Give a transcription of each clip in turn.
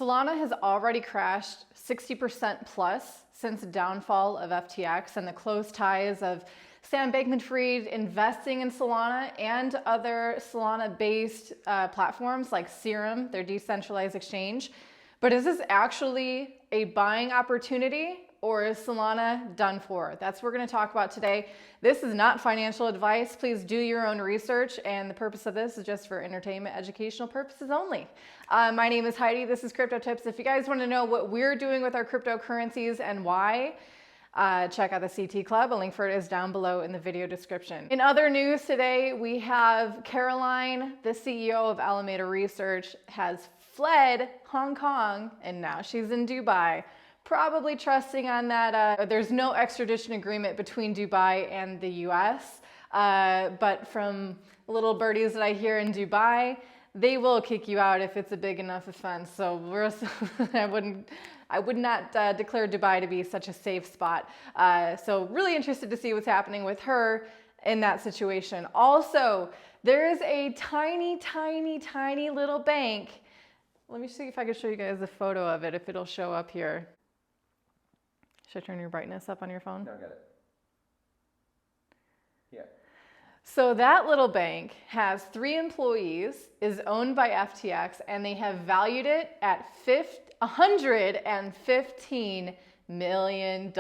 Solana has already crashed 60% plus since the downfall of FTX and the close ties of Sam Bankman-Fried investing in Solana and other Solana-based platforms like Serum, their decentralized exchange. But is this actually a buying opportunity, or is Solana done for? That's what we're going to talk about today. This is not financial advice. Please do your own research, and the purpose of this is just for entertainment, educational purposes only. My name is Heidi. This is Crypto Tips. If you guys want to know what we're doing with our cryptocurrencies and why, check out the CT Club. A link for it is down below in the video description. In other news today, we have Caroline, the CEO of Alameda Research, has fled Hong Kong and now she's in Dubai, probably trusting on that there's no extradition agreement between Dubai and the US, but from little birdies that I hear in Dubai, they will kick you out if it's a big enough offense. So I would not declare Dubai to be such a safe spot. So really interested to see what's happening with her in that situation. Also, there is a tiny, tiny, tiny little bank. Let me see if I can show you guys a photo of it, if it'll show up here. Should I turn your brightness up on your phone? No, I got it. Yeah. So that little bank has 3 employees, is owned by FTX, and they have valued it at $115 million.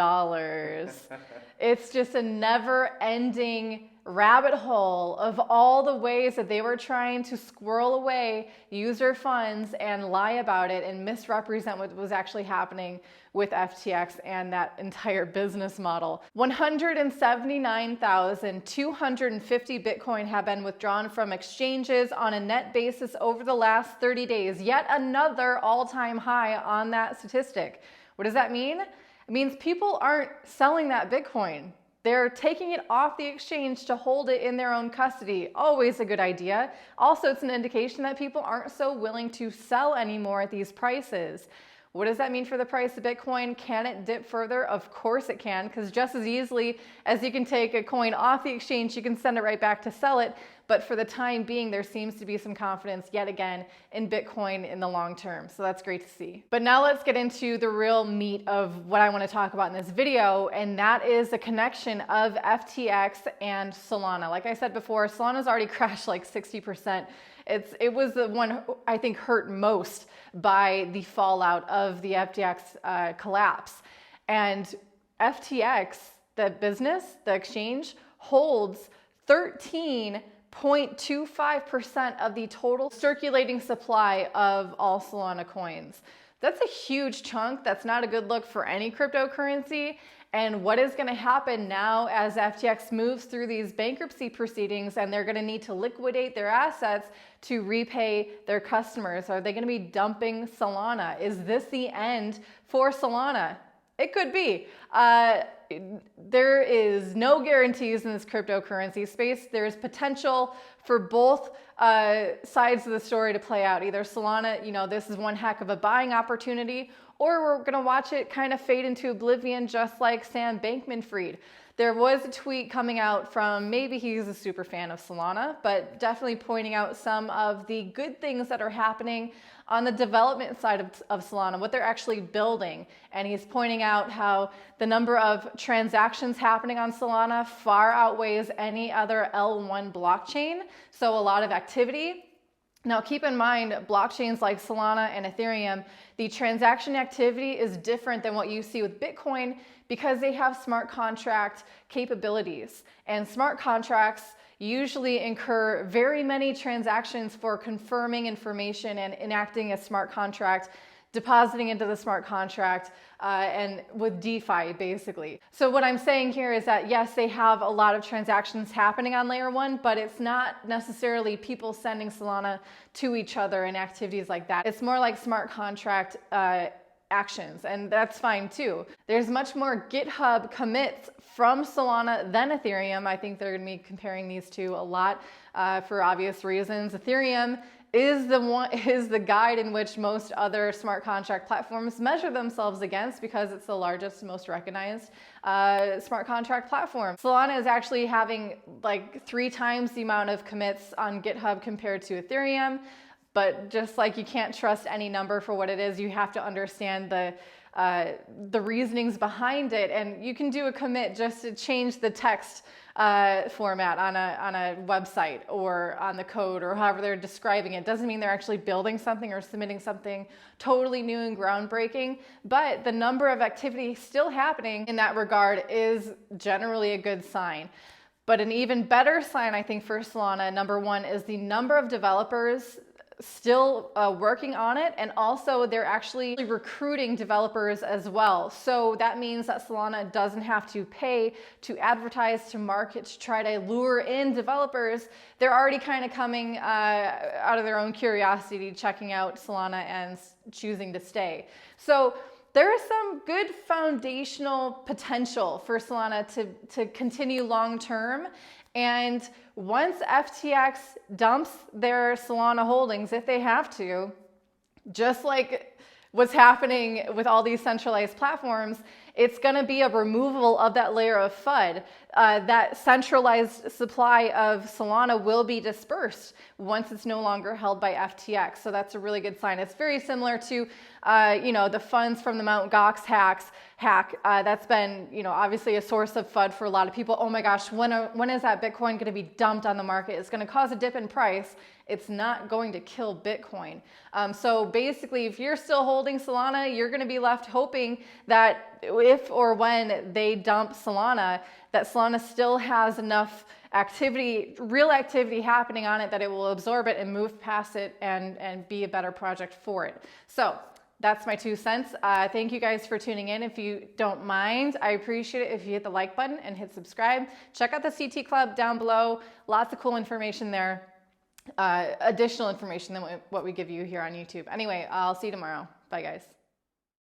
It's just a never-ending rabbit hole of all the ways that they were trying to squirrel away user funds and lie about it and misrepresent what was actually happening with FTX and that entire business model. 179,250 Bitcoin have been withdrawn from exchanges on a net basis over the last 30 days. Yet another all-time high on that statistic. What does that mean? It means people aren't selling that Bitcoin. They're taking it off the exchange to hold it in their own custody. Always a good idea. Also, it's an indication that people aren't so willing to sell anymore at these prices. What does that mean for the price of Bitcoin? Can it dip further? Of course it can, because just as easily as you can take a coin off the exchange, you can send it right back to sell it. But for the time being, there seems to be some confidence yet again in Bitcoin in the long term. So that's great to see. But now let's get into the real meat of what I want to talk about in this video. And that is the connection of FTX and Solana. Like I said before, Solana's already crashed like 60%. It was the one I think hurt most by the fallout of the FTX collapse. And FTX, the business, the exchange, holds 13.25% of the total circulating supply of all Solana coins. That's a huge chunk. That's not a good look for any cryptocurrency. And what is going to happen now as FTX moves through these bankruptcy proceedings and they're going to need to liquidate their assets to repay their customers? Are they going to be dumping Solana? Is this the end for Solana? It could be. There is no guarantees in this cryptocurrency space. There's potential for both sides of the story to play out. Either Solana, this is one heck of a buying opportunity, or we're going to watch it kind of fade into oblivion, just like Sam Bankman-Fried. There was a tweet coming out from, maybe he's a super fan of Solana, but definitely pointing out some of the good things that are happening on the development side of Solana, what they're actually building. And he's pointing out how the number of transactions happening on Solana far outweighs any other L1 blockchain. So a lot of activity. Now keep in mind, blockchains like Solana and Ethereum, the transaction activity is different than what you see with Bitcoin because they have smart contract capabilities. And smart contracts usually incur very many transactions for confirming information and enacting a smart contract, depositing into the smart contract, and with DeFi basically. So what I'm saying here is that yes, they have a lot of transactions happening on layer 1, but it's not necessarily people sending Solana to each other and activities like that. It's more like smart contract actions, and that's fine too. There's much more GitHub commits from Solana than Ethereum. I think they're going to be comparing these two a lot for obvious reasons. Ethereum is the guide in which most other smart contract platforms measure themselves against because it's the largest, most recognized smart contract platform. Solana is actually having like 3 times the amount of commits on GitHub compared to Ethereum. But just like you can't trust any number for what it is, you have to understand the reasonings behind it. And you can do a commit just to change the text format on a website or on the code or however they're describing it. Doesn't mean they're actually building something or submitting something totally new and groundbreaking, but the number of activity still happening in that regard is generally a good sign. But an even better sign, I think, for Solana, number one, is the number of developers still working on it, and also they're actually recruiting developers as well. So that means that Solana doesn't have to pay to advertise, to market, to try to lure in developers. They're already kind of coming out of their own curiosity, checking out Solana and choosing to stay. So there is some good foundational potential for Solana to continue long term. And once FTX dumps their Solana holdings, if they have to, just like what's happening with all these centralized platforms, it's going to be a removal of that layer of FUD. That centralized supply of Solana will be dispersed once it's no longer held by FTX. So that's a really good sign. It's very similar to, the funds from the Mt. Gox hack. That's been, obviously a source of FUD for a lot of people. Oh my gosh, when is that Bitcoin going to be dumped on the market? It's going to cause a dip in price. It's not going to kill Bitcoin. So basically, if you're still holding Solana, you're going to be left hoping that if or when they dump Solana, that Solana still has enough activity, real activity happening on it, that it will absorb it and move past it and be a better project for it. So that's my 2 cents. Thank you guys for tuning in. If you don't mind, I appreciate it if you hit the like button and hit subscribe. Check out the CT Club down below. Lots of cool information there. Additional information than what we give you here on YouTube. Anyway, I'll see you tomorrow. Bye, guys.